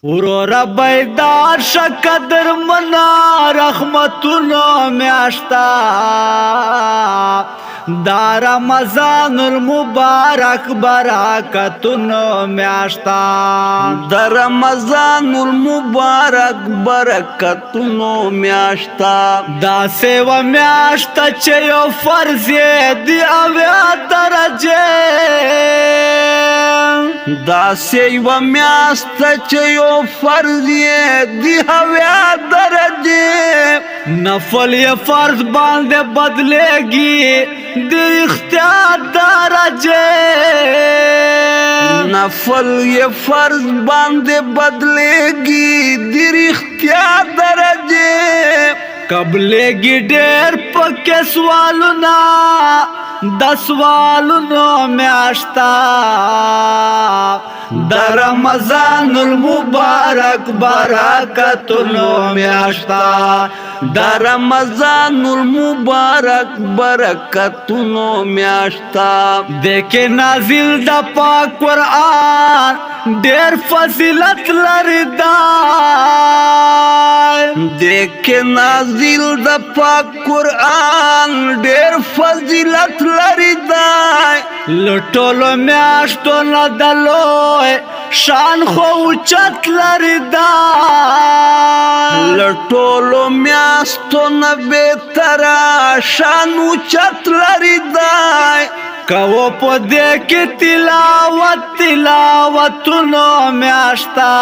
ورورا بیدار شقدر منا رحمتونو میاشتا دا رمضان المبارک برکتونو میاشتا دا رمضان المبارک برکتونو میاشتا دا سیو میاشتا چه یو فرض دی اویا درجه دا سیو میاشتا چه یو فرض دی اویا درجه نفل یہ فرض باندے بدلے گی دی اختیار درجے نفل یہ فرض باندے بدلے گی دیر اختیار درجے قبلے گی ڈیر پکے سوالنا 10 سوالنو میاشتا دا رمضان المبارک برکتونو میاشتا دا رمضان المبارک برکتونو میاشتا دیکھے نازل دا پاک قرآن دیر فضیلت لري دا دیکھے نازل دا پاک قرآن دیر فضیلت لري دا لٹولو میاشتو ندلوئے شان خو چت لري دا لٹولو میاستو نبی ترا شانو چت لري دا کو پو دیکھ تلاوتونو میاشتا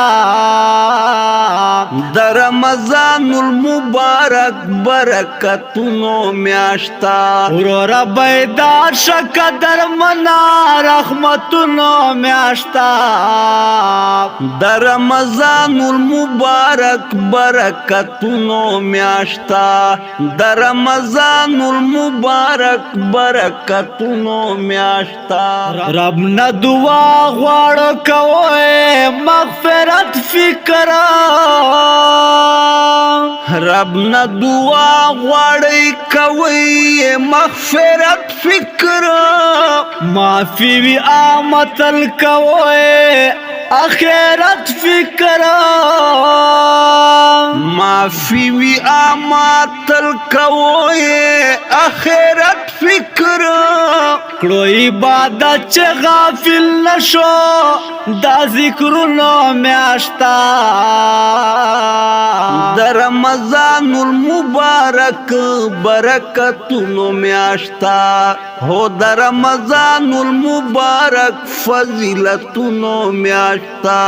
دا رمضان المبارک برکتونو میاشتا ورورا بیدار شقدر منا رحمتونو میاشتا دا رمضان المبارک برکتونو میاشتا دا رمضان المبارک برکتونو میاشتا رب نه دعا غواړو کوئ مغفرت فکر رب نه دعا غواړی کوي مغفرت فکر معافی وی آمتل کوئ اخیرت فکر معافی وی آماتل کوئے اخیرت فکر کڑو عبادت چه غافل نشو دا ذکرونو میاشتا دا رمضان المبارک برکتونو میاشتا ہو دا رمضان المبارک فضیلتونو میاشتا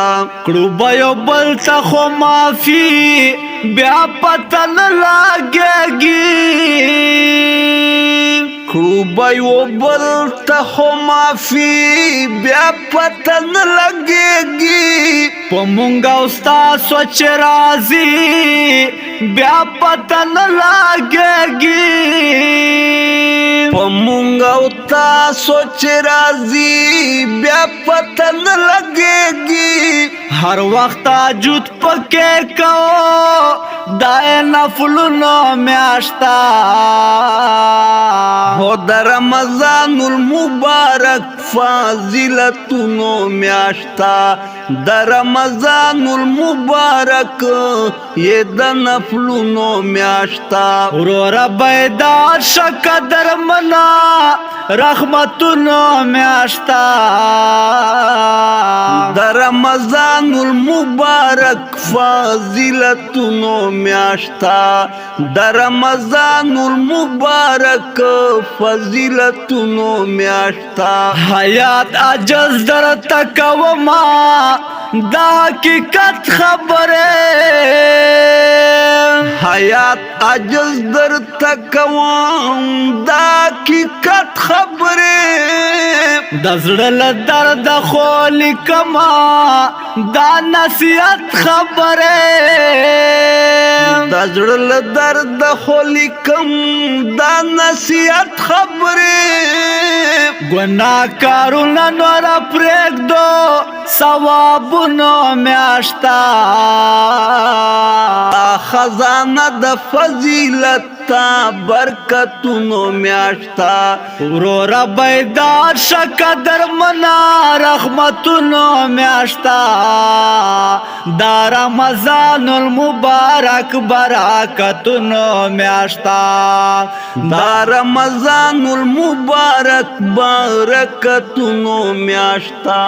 کڑو بیو بلتا خو معافی بیا پتن لاگے گی کروبایو بلتا خو معافی بیا پتن لگے گی پمونگا استاد سوچ رازی بیا پتن لاگے گی پمونگا اتا سوچ رازی بیا پتن لگے گی ہر وقت تہجد پکے کو دائے نفلونو میاشتا ہو دا رمضان المبارک فضیلتونو میاشتا دا رمضان المبارک یہ دا نفلونو میاشتا ورورا بیدار شقدر منا رحمتونو میاشتا دا رمضان المبارک فضیلتونو میاشتا دا رمضان المبارک فضیلتونو میاشتا حیات عجز در تکوما دا حقیقت خبره حیات عجز در تکوام دا حقیقت خبره د زړه درد خولی کما دا نصیحت خبره دا زړه درد خولی کم دا نصیحت خبره گناہ کارونه نور پرېږدو ثوابونو میاشتا خزانه د فضیلت تا برکتونو میاشتا ورور بیدار شقدر منا رحمتونو میاشتا دا رمضان المبارک برکتونو میاشتا دا رمضان المبارک برکتونو میاشتا